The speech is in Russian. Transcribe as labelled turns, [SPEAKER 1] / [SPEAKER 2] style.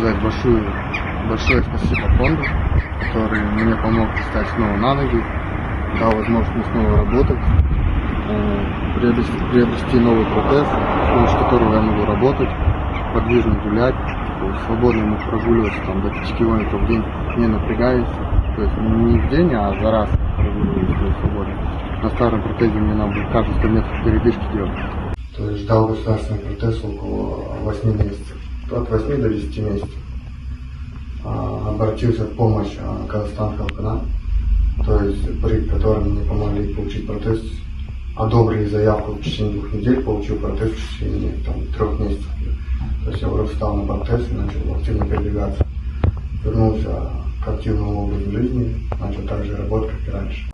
[SPEAKER 1] сказать большое спасибо фонду, который мне помог встать снова на ноги, дал возможность мне снова работать, приобрести новый протез, с помощью которого я могу работать, подвижно гулять, то есть свободно мог прогуливаться там, до 5 километров в день, не напрягаясь, то есть не в день, а за раз прогуливаюсь, то есть свободно. На старом протезе мне надо было каждые 100 метров передышки делать. То есть ждал государственный протез около 8 месяцев, от 8 до 10 месяцев. Обратился в помощь Казахстан Халкана, то есть при котором мне помогли получить протез, одобрили заявку в течение 2 недель, получил протез в течение 3 месяцев. То есть я уже встал на протез и начал активно передвигаться. Вернулся к активному образу жизни, начал так же работать, как и раньше.